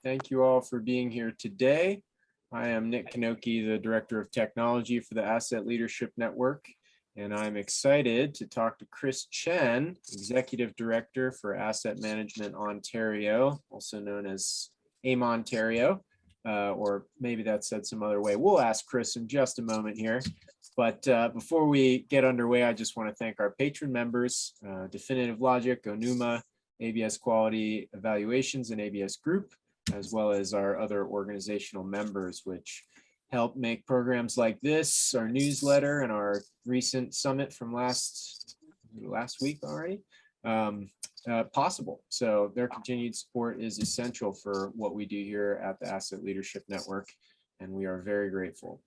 Thank you all for being here today. I am Nick Kanoki, the Director of Technology for the Asset Leadership Network, and I'm excited to talk to Chris Chen, Executive Director for Asset Management Ontario, also known as AMONTario, or maybe that's said some other way. We'll ask Chris in just a moment here. But before we get underway, I just want to thank our patron members, Definitive Logic, Onuma, ABS Quality Evaluations, and ABS Group, as well as our other organizational members, which help make programs like this, our newsletter, and our recent summit from last week already, possible. So their continued support is essential for what we do here at the Asset Leadership Network, and we are very grateful.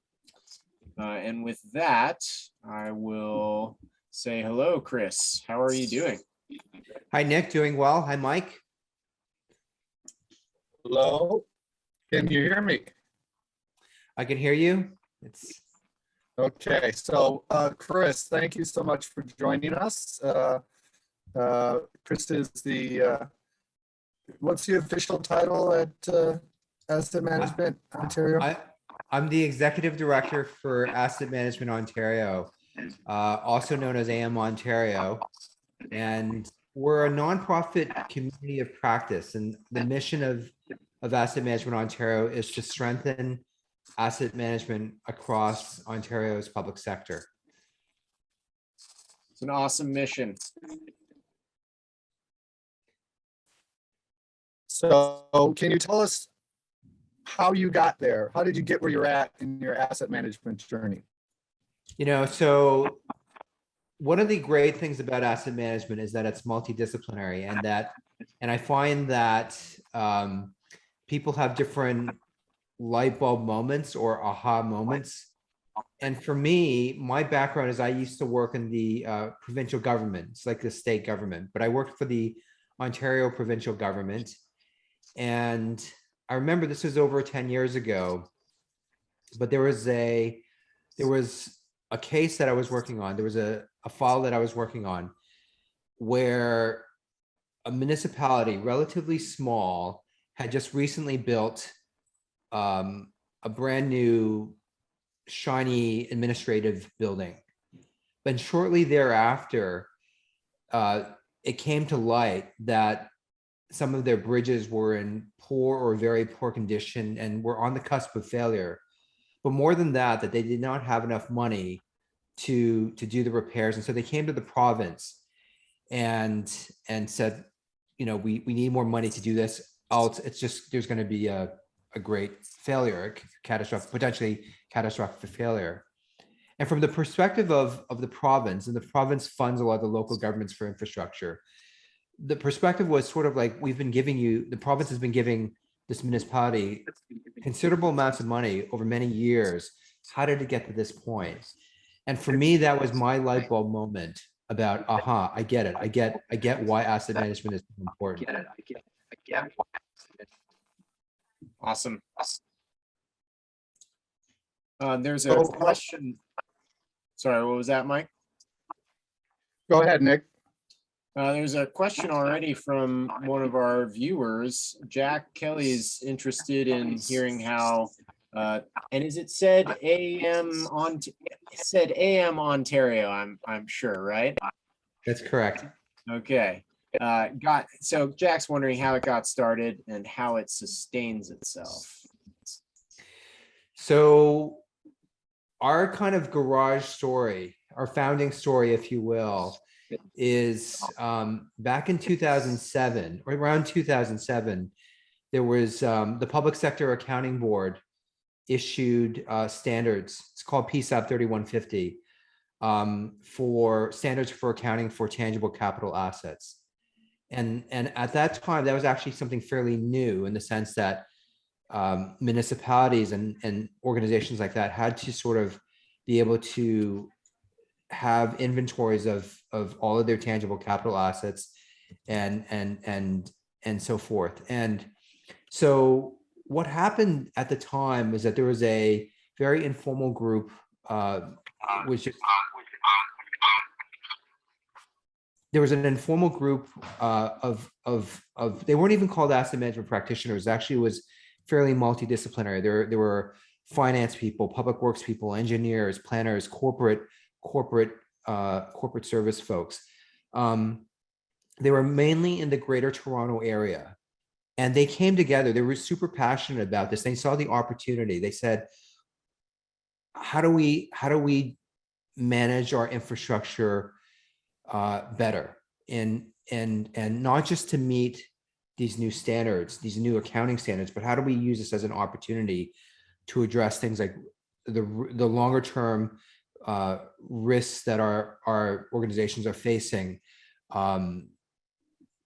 And with that, I will say hello, Chris. How are you doing? Hi, Nick. Doing well. Hi, Mike. Hello. Can you hear me? I can hear you. It's okay. So, Chris, thank you so much for joining us. Chris is the what's the official title at Asset Management Ontario? I'm the Executive Director for Asset Management Ontario, also known as AMONTario, and we're a nonprofit community of practice. And the mission of Asset Management Ontario is to strengthen asset management across Ontario's public sector. It's an awesome mission. So, can you tell us how you got there? How did you get where you're at in your asset management journey? You know, so one of the great things about asset management is that it's multidisciplinary, and I find that people have different light bulb moments or aha moments. And for me, my background is I used to work in the provincial government. It's like the state government, but I worked for the Ontario provincial government. And I remember this was over 10 years ago, but there was a case that I was working on. There was a file that I was working on where a municipality, relatively small, had just recently built a brand new shiny administrative building. But shortly thereafter, it came to light that some of their bridges were in poor or very poor condition and were on the cusp of failure. But more than that, that they did not have enough money to do the repairs. And so they came to the province and said, you know, we need more money to do this. Else it's just, there's going to be a great failure, potentially catastrophic failure. And from the perspective of the province, and the province funds a lot of the local governments for infrastructure, the perspective was sort of like, the province has been giving this municipality considerable amounts of money over many years. How did it get to this point? And for me, that was my light bulb moment about, aha, I get it. I get why asset management is important. Awesome. There's a question. Sorry, what was that, Mike? Go ahead, Nick. There's a question already from one of our viewers. Jack Kelly's interested in hearing how, and is it said AM Ontario? I'm sure, right? That's correct. Okay. So Jack's wondering how it got started and how it sustains itself. So our kind of garage story, our founding story, if you will, is back in 2007, or around 2007, there was the Public Sector Accounting Board issued standards. It's called PSAP 3150 for standards for accounting for tangible capital assets. And at that time, that was actually something fairly new in the sense that municipalities and organizations like that had to sort of be able to have inventories of all of their tangible capital assets and so forth. And so what happened at the time is that there was a very informal group which there was an informal group of they weren't even called asset management practitioners. Actually, it was fairly multidisciplinary. There were finance people, public works people, engineers, planners, corporate service folks. They were mainly in the Greater Toronto area, and they came together. They were super passionate about this. They saw the opportunity. They said, how do we manage our infrastructure better, and not just to meet these new standards, these new accounting standards, but how do we use this as an opportunity to address things like the longer term risks that our organizations are facing,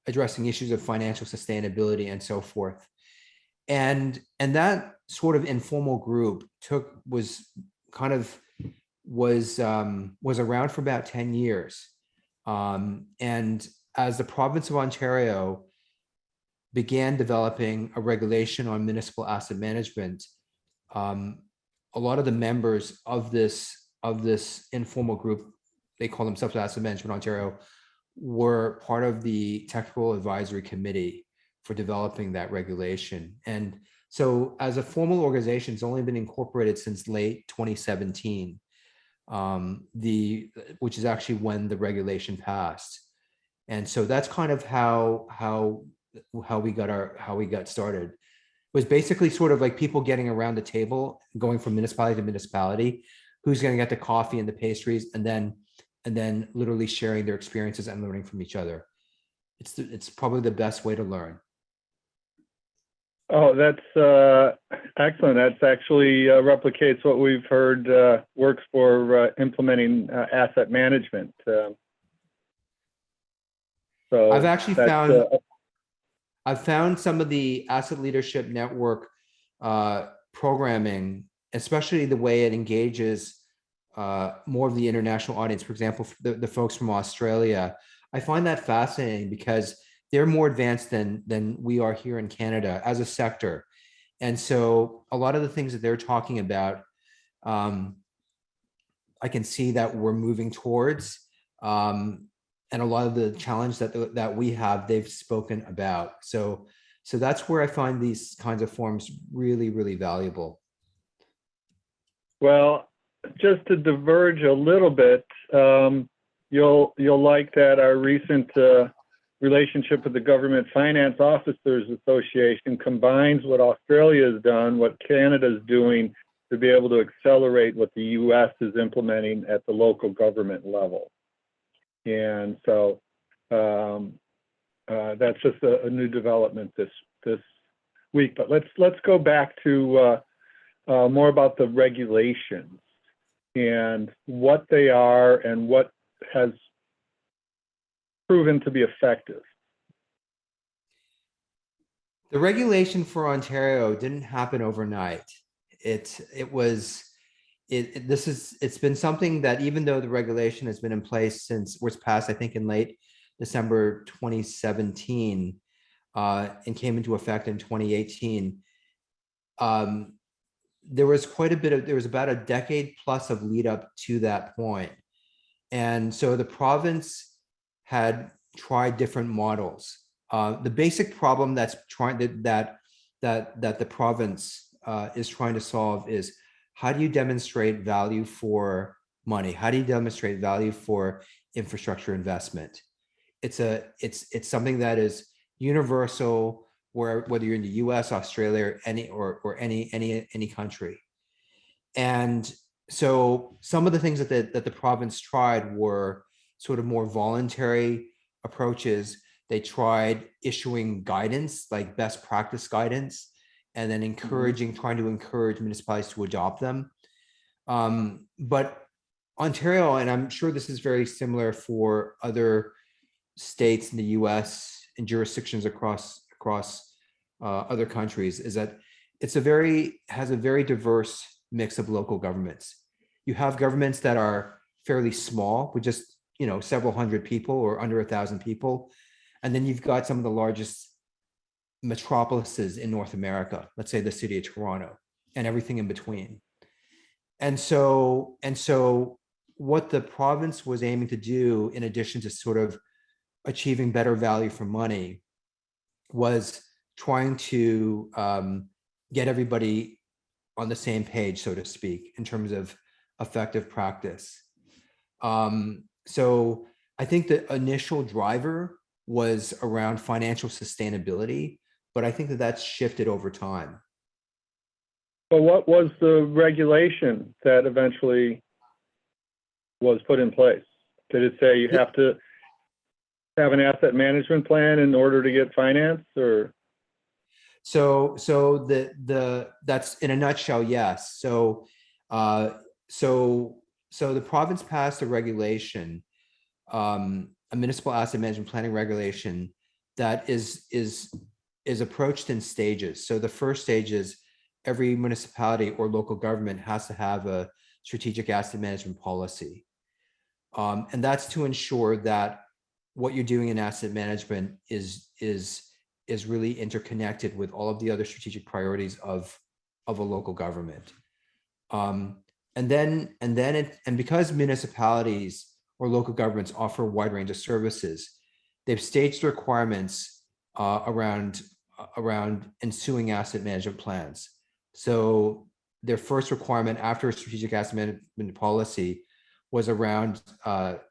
addressing issues of financial sustainability and so forth. And that sort of informal group was around for about 10 years. And as the province of Ontario began developing a regulation on municipal asset management, a lot of the members of this informal group, they call themselves Asset Management Ontario, were part of the technical advisory committee for developing that regulation. And so as a formal organization, it's only been incorporated since late 2017, which is actually when the regulation passed. And so that's kind of how we got started. It was basically sort of like people getting around the table, going from municipality to municipality, who's going to get the coffee and the pastries, and then literally sharing their experiences and learning from each other. It's probably the best way to learn. Oh, that's excellent. That's actually replicates what we've heard works for implementing asset management. So I've actually found some of the Asset Leadership Network programming, especially the way it engages more of the international audience. For example, the folks from Australia, I find that fascinating because they're more advanced than we are here in Canada as a sector. And so a lot of the things that they're talking about, I can see that we're moving towards, and a lot of the challenge that we have, they've spoken about. So that's where I find these kinds of forums really, really valuable. Well, just to diverge a little bit, you'll like that our recent relationship with the Government Finance Officers Association combines what Australia has done, what Canada is doing, to be able to accelerate what the U.S. is implementing at the local government level. And so that's just a new development this week. But let's go back to more about the regulations and what they are and what has proven to be effective. The regulation for Ontario didn't happen overnight. It's been something that, even though the regulation has been in place was passed, I think, in late December 2017, and came into effect in 2018. There was about a decade plus of lead up to that point. And so the province had tried different models. The basic problem that the province is trying to solve is, how do you demonstrate value for money? How do you demonstrate value for infrastructure investment? It's something that is universal, whether you're in the U.S., Australia, or any country. And so some of the things that the province tried were sort of more voluntary approaches. They tried issuing guidance, like best practice guidance, and then trying to encourage municipalities to adopt them. But Ontario, and I'm sure this is very similar for other states in the US and jurisdictions across other countries, is that has a very diverse mix of local governments. You have governments that are fairly small, with just several hundred people or under 1,000 people. And then you've got some of the largest metropolises in North America, let's say the city of Toronto, and everything in between. And so what the province was aiming to do, in addition to sort of achieving better value for money was trying to get everybody on the same page, so to speak, in terms of effective practice. So I think the initial driver was around financial sustainability, but I think that that's shifted over time. But what was the regulation that eventually was put in place? Did it say you have to have an asset management plan in order to get finance, or? So that's in a nutshell, yes. So the province passed a regulation, a municipal asset management planning regulation that is approached in stages. So the first stage is every municipality or local government has to have a strategic asset management policy. And that's to ensure that what you're doing in asset management is really interconnected with all of the other strategic priorities of a local government. And because municipalities or local governments offer a wide range of services, they've staged requirements around ensuing asset management plans. So their first requirement after a strategic asset management policy was around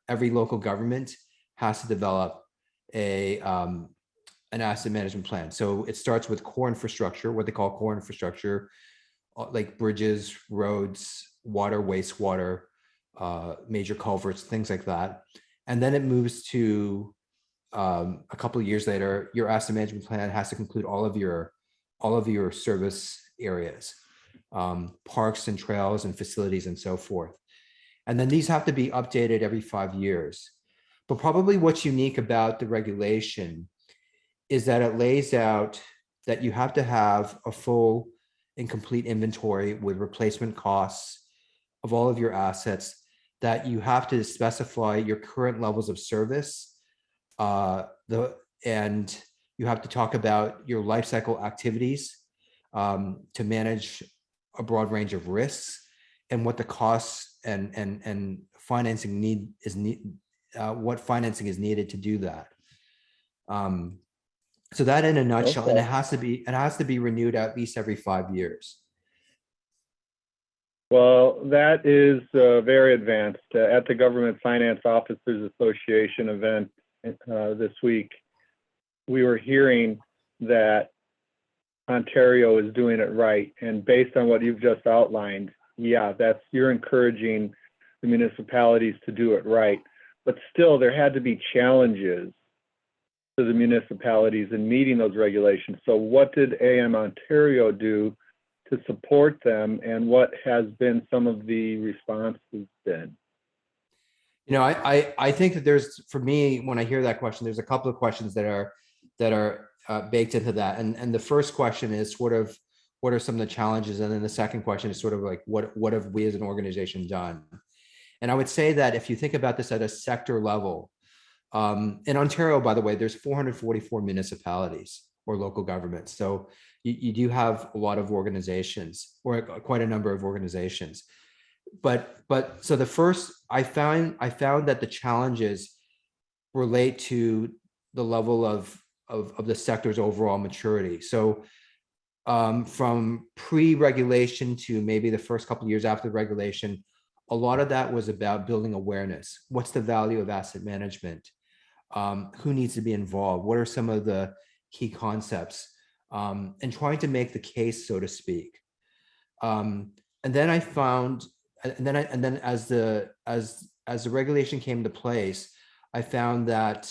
every local government has to develop an asset management plan. So it starts with core infrastructure, what they call core infrastructure, like bridges, roads, water, wastewater, major culverts, things like that. And then it moves to a couple of years later, your asset management plan has to include all of your service areas, parks and trails and facilities and so forth. And then these have to be updated every 5 years. But probably what's unique about the regulation is that it lays out that you have to have a full and complete inventory with replacement costs of all of your assets, that you have to specify your current levels of service, and you have to talk about your life cycle activities to manage a broad range of risks, and what the costs and financing what financing is needed to do that. So that in a nutshell, Okay. and it has to be renewed at least every 5 years. Well, that is very advanced. At the Government Finance Officers Association event this week, we were hearing that Ontario is doing it right. And based on what you've just outlined, yeah, you're encouraging the municipalities to do it right. But still, there had to be challenges to the municipalities in meeting those regulations. So what did AMONTario do to support them, and what has been some of the responses been? You know, I think that there's, for me, when I hear that question, there's a couple of questions that are baked into that. And the first question is sort of, what are some of the challenges? And then the second question is sort of like, what have we as an organization done? And I would say that if you think about this at a sector level, in Ontario, by the way, there's 444 municipalities or local governments. So you do have a lot of organizations, or quite a number of organizations. But so the first, I found that the challenges relate to the level of the sector's overall maturity. So from pre-regulation to maybe the first couple of years after the regulation, a lot of that was about building awareness. What's the value of asset management? Who needs to be involved? What are some of the key concepts? And trying to make the case, so to speak. And then I found, and then as the regulation came into place, I found that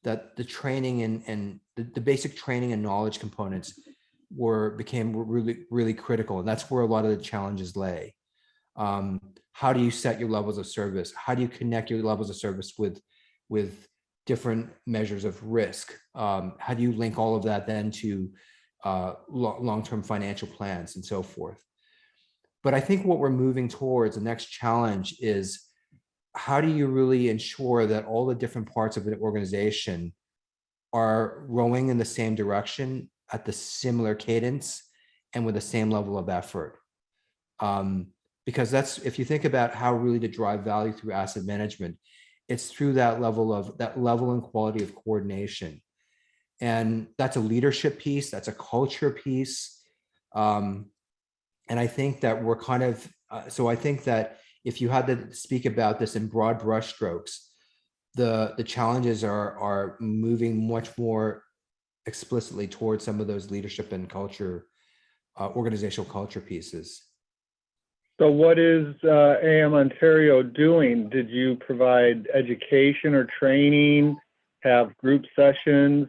that the training and the basic training and knowledge components became really critical, and that's where a lot of the challenges lay. How do you set your levels of service? How do you connect your levels of service with different measures of risk? How do you link all of that then to long-term financial plans and so forth? But I think what we're moving towards, the next challenge, is how do you really ensure that all the different parts of an organization are rowing in the same direction at the similar cadence and with the same level of effort? Because that's, if you think about how really to drive value through asset management, it's through that level and quality of coordination. And that's a leadership piece, that's a culture piece. And I think that we're kind of, so I think that if you had to speak about this in broad brushstrokes, the challenges are moving much more explicitly towards some of those leadership and culture, organizational culture pieces. So what is AMONTario doing? Did you provide education or training, have group sessions?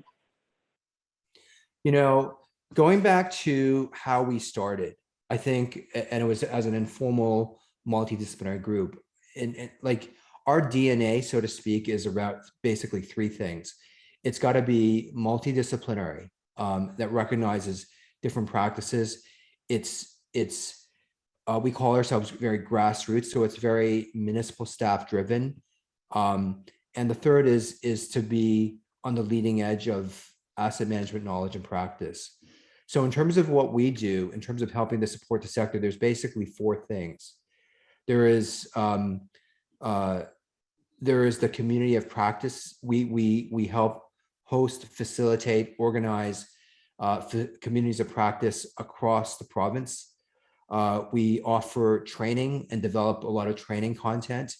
You know, going back to how we started, I think, and it was as an informal multidisciplinary group, and like our DNA, so to speak, is about basically three things. It's got to be multidisciplinary, that recognizes different practices. It's we call ourselves very grassroots, so it's very municipal staff driven. And the third is to be on the leading edge of asset management knowledge and practice. So in terms of what we do, in terms of helping to support the sector, there's basically four things. There is the community of practice. We help host, facilitate, organize communities of practice across the province. We offer training and develop a lot of training content.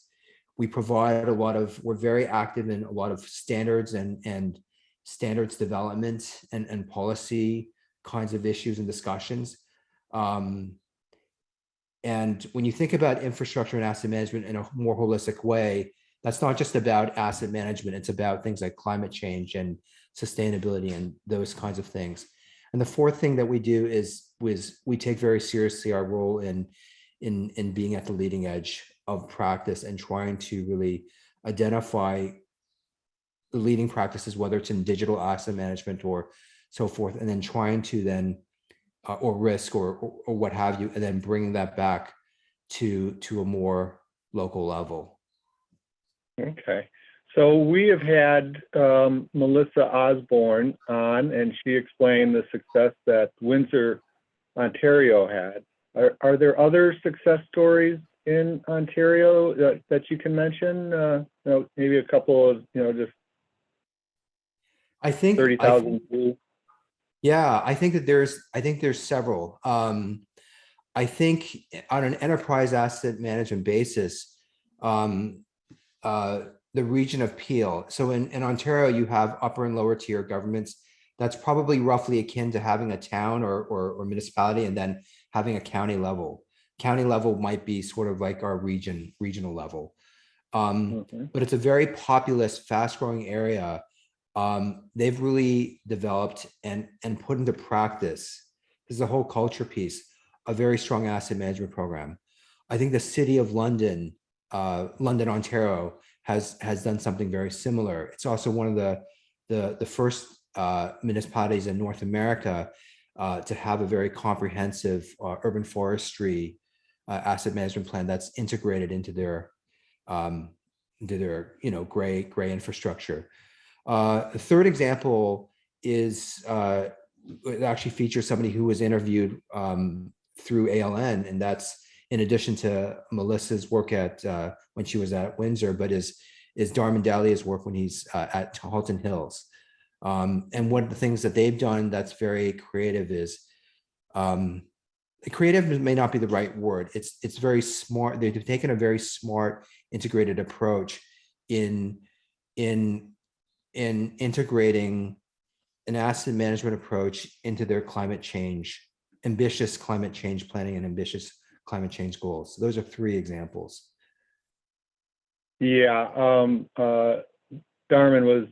We provide we're very active in a lot of standards and standards development and policy kinds of issues and discussions. And when you think about infrastructure and asset management in a more holistic way, that's not just about asset management, it's about things like climate change and sustainability and those kinds of things. And the fourth thing that we do is we take very seriously our role in being at the leading edge of practice and trying to really identify the leading practices, whether it's in digital asset management or so forth, and then trying to then, or risk or what have you, and then bringing that back to a more local level. Okay. So we have had Melissa Osborne on, and she explained the success that Windsor, Ontario had. Are there other success stories in Ontario that you can mention? Maybe a couple of, just I think 30,000. Yeah, I think there's several. I think on an enterprise asset management basis, the region of Peel. So in Ontario, you have upper and lower tier governments. That's probably roughly akin to having a town or municipality and then having a county level. County level might be sort of like our regional level. But it's a very populous, fast growing area. They've really developed and put into practice, this is a whole culture piece, a very strong asset management program. I think the city of London, Ontario, has done something very similar. It's also one of the first municipalities in North America to have a very comprehensive urban forestry asset management plan that's integrated into their gray infrastructure. The third example is it actually features somebody who was interviewed through ALN, and that's in addition to Melissa's work at when she was at Windsor, but is Darman Dahlia's work when he's at Halton Hills. And one of the things that they've done that's very creative is creative may not be the right word. It's very smart. They've taken a very smart, integrated approach in integrating an asset management approach into their ambitious climate change planning and ambitious climate change goals. So those are three examples. Yeah, Darman was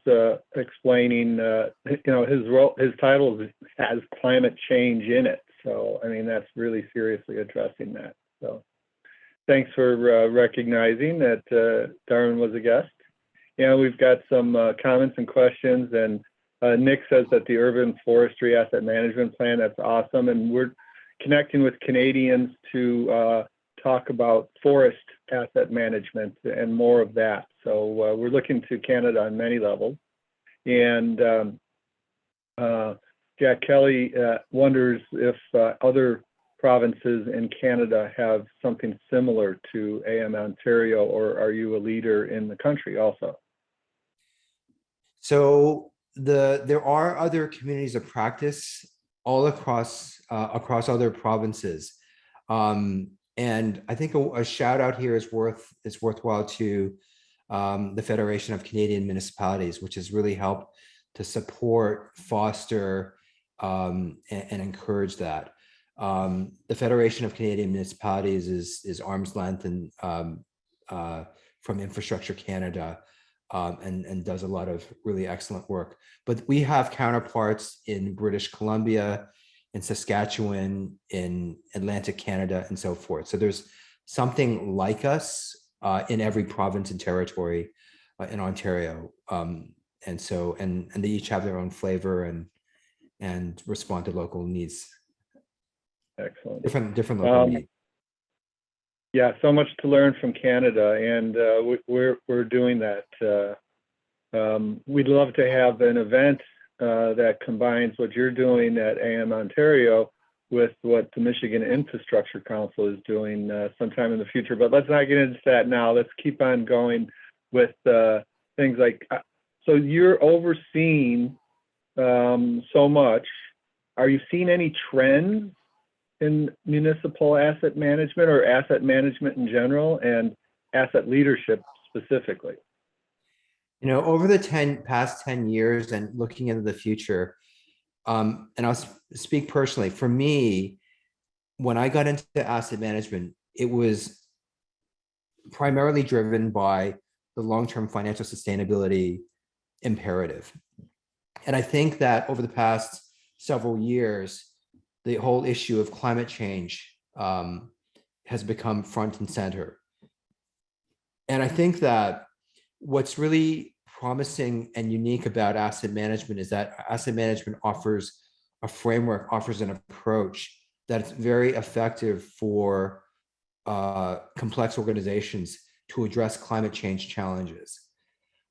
explaining, his title has climate change in it. So, I mean, that's really seriously addressing that. So thanks for recognizing that Darman was a guest. We've got some comments and questions, and Nick says that the urban forestry asset management plan, that's awesome. And we're connecting with Canadians to talk about forest asset management and more of that. So we're looking to Canada on many levels. And Jack Kelly wonders if other provinces in Canada have something similar to AMONTario, or are you a leader in the country also? So there are other communities of practice all across other provinces, and I think a shout out here is worthwhile to the Federation of Canadian Municipalities, which has really helped to support, foster, and encourage that. The Federation of Canadian Municipalities is arm's length and from Infrastructure Canada, and does a lot of really excellent work. But we have counterparts in British Columbia, in Saskatchewan, in Atlantic Canada, and so forth. So there's something like us in every province and territory in Ontario. And they each have their own flavor and respond to local needs. Excellent. Different local needs. Yeah, so much to learn from Canada, and we're doing that. We'd love to have an event that combines what you're doing at AMONTario with what the Michigan Infrastructure Council is doing sometime in the future. But let's not get into that now. Let's keep on going with things like, so you're overseeing so much. Are you seeing any trends in municipal asset management or asset management in general, and asset leadership specifically? You know, over the past 10 years and looking into the future, and I'll speak personally, for me, when I got into asset management, it was primarily driven by the long-term financial sustainability imperative. And I think that over the past several years, the whole issue of climate change has become front and center. And I think that what's really promising and unique about asset management is that asset management offers a framework, offers an approach that's very effective for complex organizations to address climate change challenges.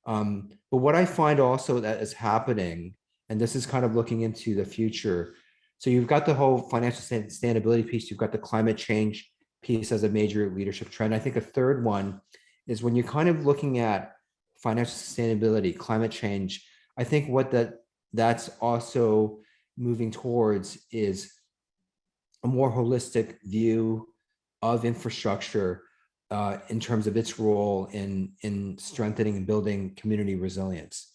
But what I find also that is happening, and this is kind of looking into the future, so you've got the whole financial sustainability piece, you've got the climate change piece as a major leadership trend. I think a third one is when you're kind of looking at financial sustainability, climate change, I think what that's also moving towards is a more holistic view of infrastructure in terms of its role in strengthening and building community resilience.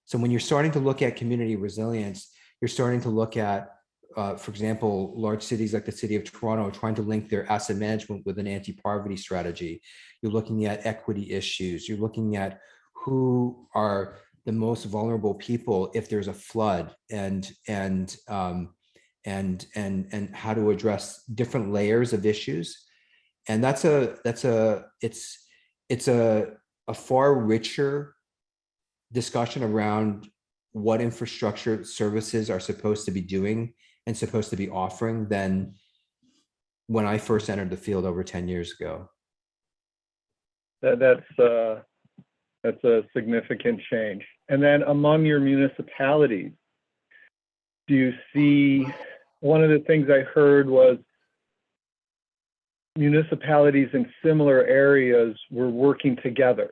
So when you're starting to look at community resilience, you're starting to look at, for example, large cities like the city of Toronto trying to link their asset management with an anti-poverty strategy. You're looking at equity issues. You're looking at who are the most vulnerable people if there's a flood, and how to address different layers of issues. And it's a far richer discussion around what infrastructure services are supposed to be doing and supposed to be offering than when I first entered the field over 10 years ago. That's a significant change. And then among your municipalities, do you see, one of the things I heard was municipalities in similar areas were working together,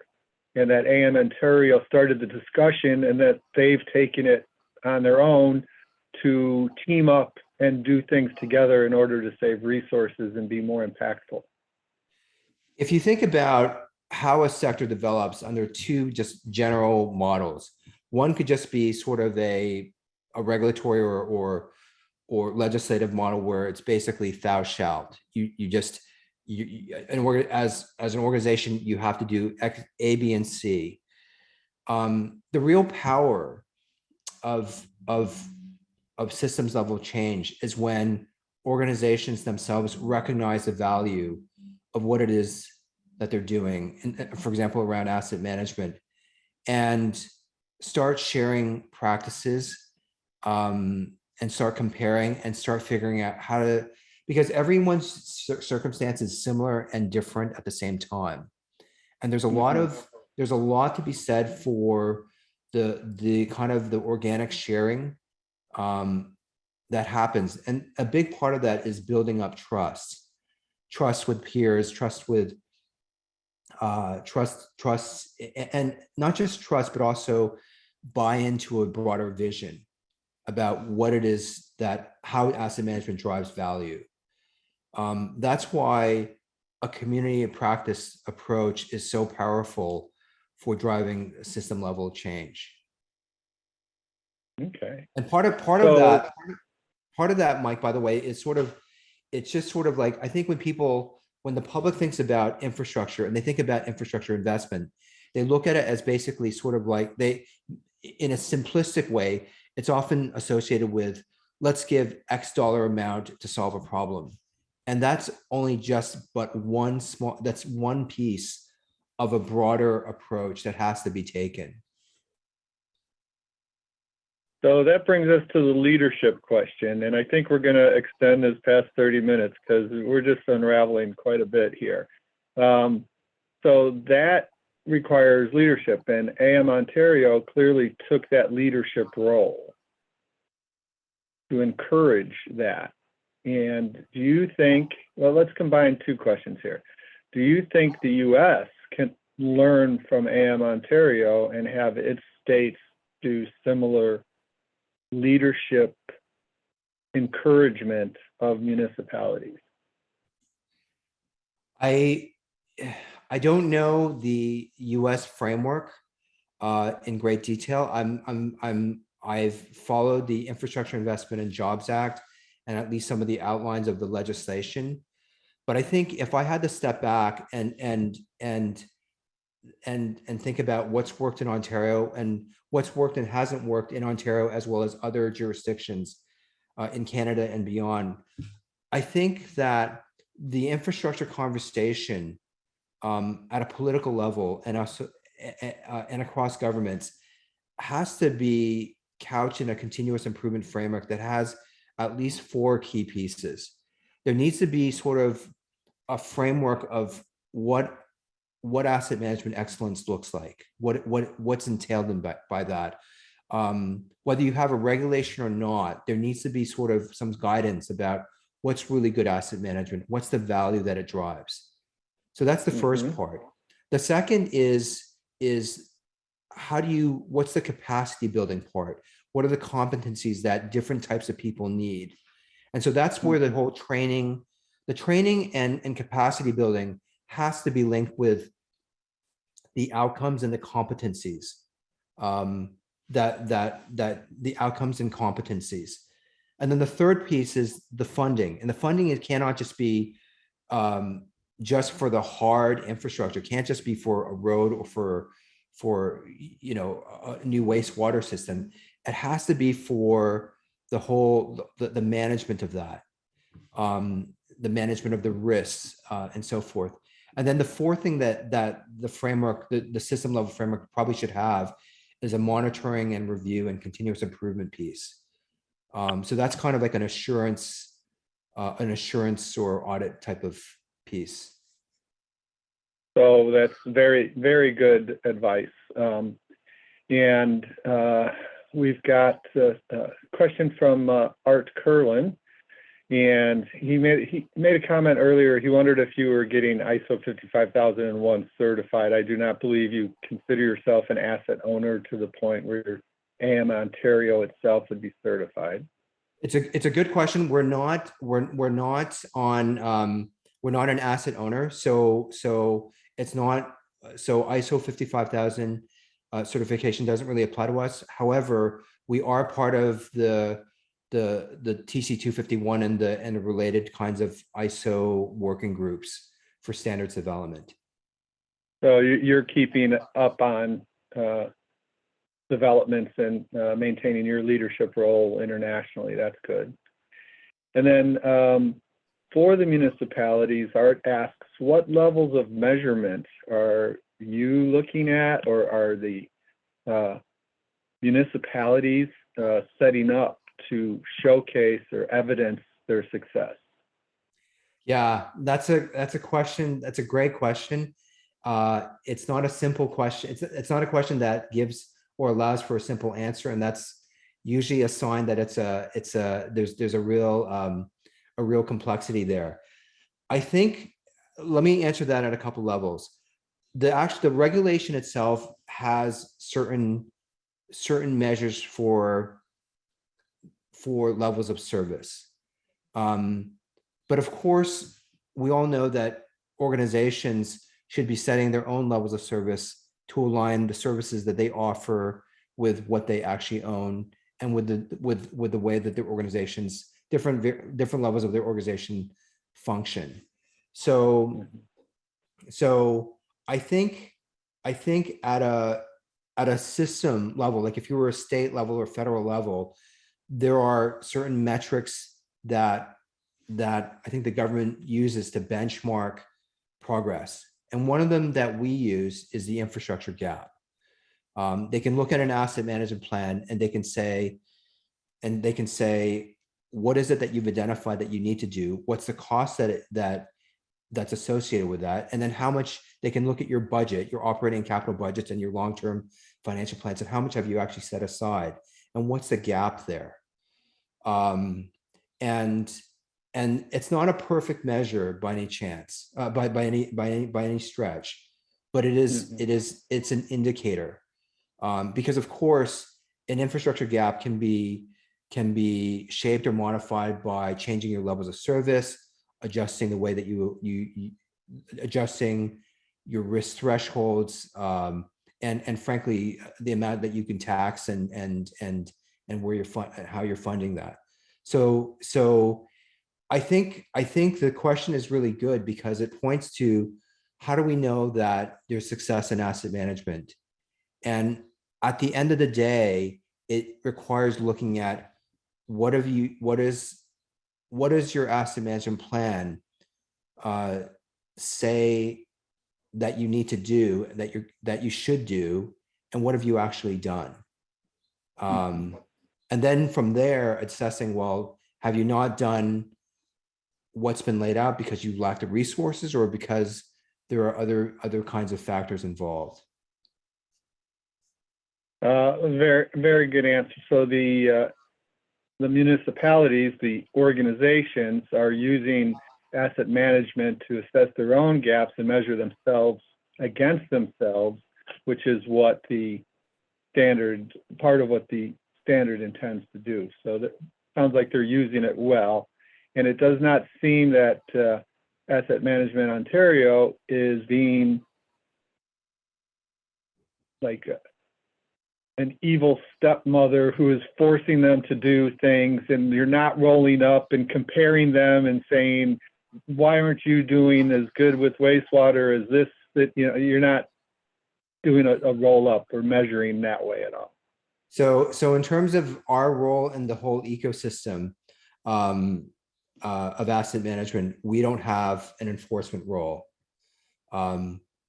and that AMONTario started the discussion, and that they've taken it on their own to team up and do things together in order to save resources and be more impactful. If you think about how a sector develops under two just general models, one could just be sort of a regulatory or legislative model where it's basically thou shalt. As an organization, you have to do X, A, B, and C. The real power of systems level change is when organizations themselves recognize the value of what it is that they're doing, and for example, around asset management, and start sharing practices, and start comparing and start figuring out how to, because everyone's circumstance is similar and different at the same time. And there's a lot to be said for the kind of the organic sharing that happens. And a big part of that is building up trust with peers, trust with trust, and not just trust, but also buy into a broader vision about what it is that how asset management drives value. That's why a community of practice approach is so powerful for driving system level change. Okay. And part of that, Mike, by the way, is it's just sort of like, I think when the public thinks about infrastructure and they think about infrastructure investment, they look at it as basically sort of like in a simplistic way, it's often associated with, let's give X dollar amount to solve a problem. And that's only but that's one piece of a broader approach that has to be taken. So that brings us to the leadership question. And I think we're going to extend this past 30 minutes because we're just unraveling quite a bit here. So that requires leadership, and AMONTario clearly took that leadership role to encourage that. And do you think, well, let's combine two questions here. Do you think the US can learn from AMONTario and have its states do similar leadership encouragement of municipalities? I don't know the US framework in great detail. I've followed the Infrastructure Investment and Jobs Act and at least some of the outlines of the legislation. But I think if I had to step back and think about what's worked in Ontario and what's worked and hasn't worked in Ontario, as well as other jurisdictions in Canada and beyond, I think that the infrastructure conversation at a political level and also and across governments has to be couched in a continuous improvement framework that has at least 4 key pieces. There needs to be sort of a framework of what asset management excellence looks like, what's entailed by that. Whether you have a regulation or not, there needs to be sort of some guidance about what's really good asset management, what's the value that it drives. So that's the first part. The second is what's the capacity building part? What are the competencies that different types of people need? And so that's where the whole training and capacity building has to be linked with the outcomes and the competencies, that the outcomes and competencies. And then the third piece is the funding. And the funding, cannot just be just for the hard infrastructure. It can't just be for a road or for a new wastewater system. It has to be for the whole, the management of that, the management of the risks and so forth. And then the fourth thing that the framework, the system level framework probably should have is a monitoring and review and continuous improvement piece. So that's kind of like an assurance or audit type of piece. So that's very, very good advice. And we've got a question from Art Curlin. And he made a comment earlier. He wondered if you were getting ISO 55001 certified. I do not believe you consider yourself an asset owner to the point where AMONTario itself would be certified. It's a good question. We're not an asset owner. So it's not, so ISO 55000 certification doesn't really apply to us. However, we are part of the TC 251 and the related kinds of ISO working groups for standards development. So you're keeping up on developments and maintaining your leadership role internationally. That's good. And then for the municipalities, Art asks, what levels of measurement are you looking at, or are the municipalities setting up to showcase or evidence their success? Yeah, that's a question. That's a great question. It's not a simple question. It's not a question that gives or allows for a simple answer. And that's usually a sign that there's a real complexity there. I think, let me answer that at a couple levels. The regulation itself has certain measures for levels of service. But of course, we all know that organizations should be setting their own levels of service to align the services that they offer with what they actually own and with the way that their organizations, different levels of their organization function. So I think at a system level, like if you were a state level or federal level, there are certain metrics that I think the government uses to benchmark progress. And one of them that we use is the infrastructure gap. They can look at an asset management plan and they can say, what is it that you've identified that you need to do? What's the cost that's associated with that? And then how much they can look at your budget, your operating capital budgets and your long-term financial plans, and how much have you actually set aside? And what's the gap there? And it's not a perfect measure by any chance, by any stretch, but it's an indicator. Because of course, an infrastructure gap can be shaped or modified by changing your levels of service, adjusting the way that you adjusting your risk thresholds, and frankly, the amount that you can tax and where how you're funding that. So I think the question is really good because it points to how do we know that there's success in asset management? And at the end of the day, it requires looking at what is your asset management plan say that you need to do, that you should do, and what have you actually done? And then from there, assessing, well, have you not done what's been laid out because you lack the resources or because there are other kinds of factors involved? Very, very good answer. So the municipalities, the organizations are using asset management to assess their own gaps and measure themselves against themselves, which is what part of what the standard intends to do. So that sounds like they're using it well. And it does not seem that Asset Management Ontario is being like an evil stepmother who is forcing them to do things, and you're not rolling up and comparing them and saying, why aren't you doing as good with wastewater as this? That, you know, you're not doing a roll up or measuring that way at all. So in terms of our role in the whole ecosystem of asset management, we don't have an enforcement role.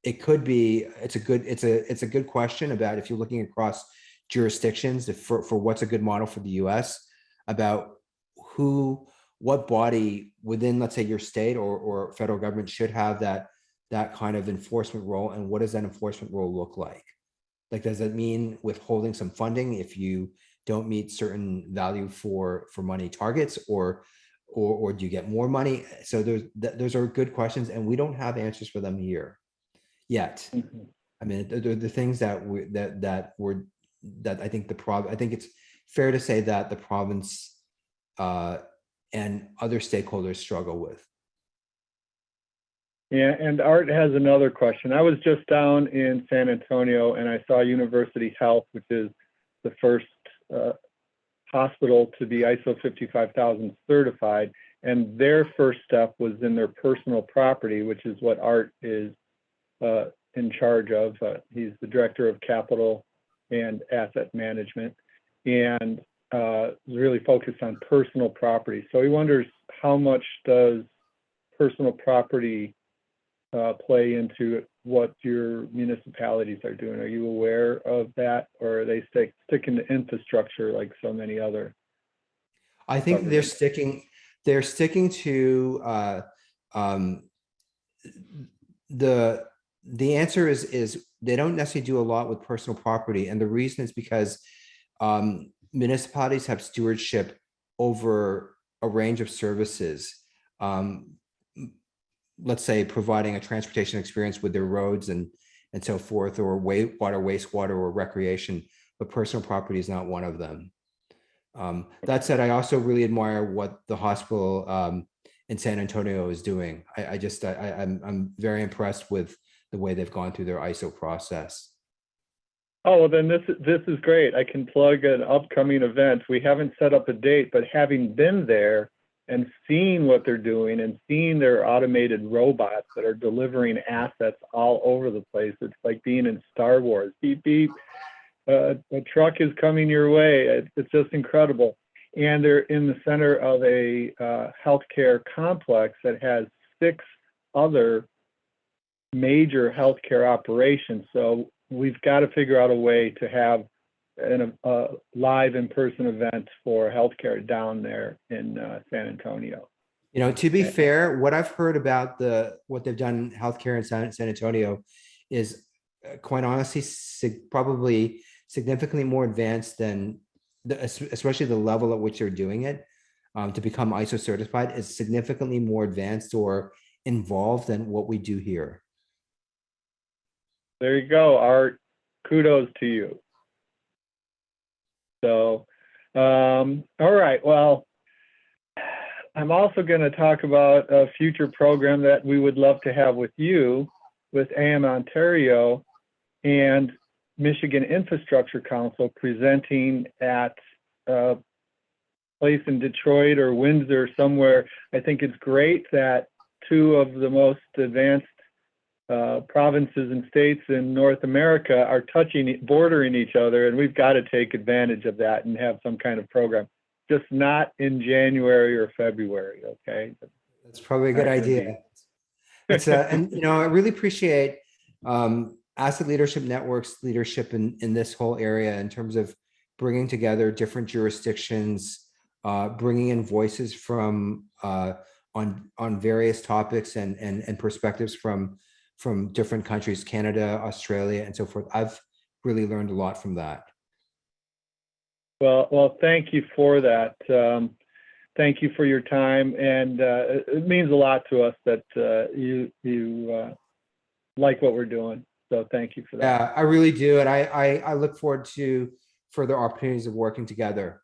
It could be, it's a good question about if you're looking across jurisdictions for what's a good model for the US about what body within, let's say, your state or federal government should have that kind of enforcement role, and what does that enforcement role look like? Like, does that mean withholding some funding if you don't meet certain value for money targets, or do you get more money? So those are good questions, and we don't have answers for them here yet. Mm-hmm. I mean, the things that I think I think it's fair to say that the province and other stakeholders struggle with. Yeah, and Art has another question. I was just down in San Antonio and I saw University Health, which is the first hospital to be ISO 55000 certified. And their first step was in their personal property, which is what Art is in charge of. He's the director of capital and asset management, and really focused on personal property. So he wonders, how much does personal property play into what your municipalities are doing? Are you aware of that, or are they sticking to infrastructure like so many other? I think they're sticking to the answer is they don't necessarily do a lot with personal property, and the reason is because municipalities have stewardship over a range of services. Let's say providing a transportation experience with their roads and so forth, or wastewater, or recreation, but personal property is not one of them. That said, I also really admire what the hospital in San Antonio is doing. I'm very impressed with the way they've gone through their ISO process. Oh, well, then this is great. I can plug an upcoming event. We haven't set up a date, but having been there and seeing what they're doing and seeing their automated robots that are delivering assets all over the place, it's like being in Star Wars. Beep, beep. A truck is coming your way. It's just incredible. And they're in the center of a healthcare complex that has 6 other major healthcare operations. So we've got to figure out a way to have a live in-person event for healthcare down there in San Antonio. You know, to be fair, what I've heard about what they've done in healthcare in San Antonio is quite honestly probably significantly more advanced than especially the level at which they're doing it to become ISO certified is significantly more advanced or involved than what we do here. There you go, Art. Kudos to you. So, all right. Well, I'm also going to talk about a future program that we would love to have with you, with AMONTario and Michigan Infrastructure Council presenting at a place in Detroit or Windsor somewhere. I think it's great that 2 of the most advanced provinces and states in North America are bordering each other, and we've got to take advantage of that and have some kind of program, just not in January or February. Okay, that's probably a good idea. It's and you know, I really appreciate Asset Leadership Network's leadership in this whole area in terms of bringing together different jurisdictions, bringing in voices from on various topics and perspectives from different countries, Canada, Australia, and so forth. I've really learned a lot from that. Well, thank you for that. Thank you for your time, and it means a lot to us that you like what we're doing. So thank you for that. Yeah, I really do, and I look forward to further opportunities of working together.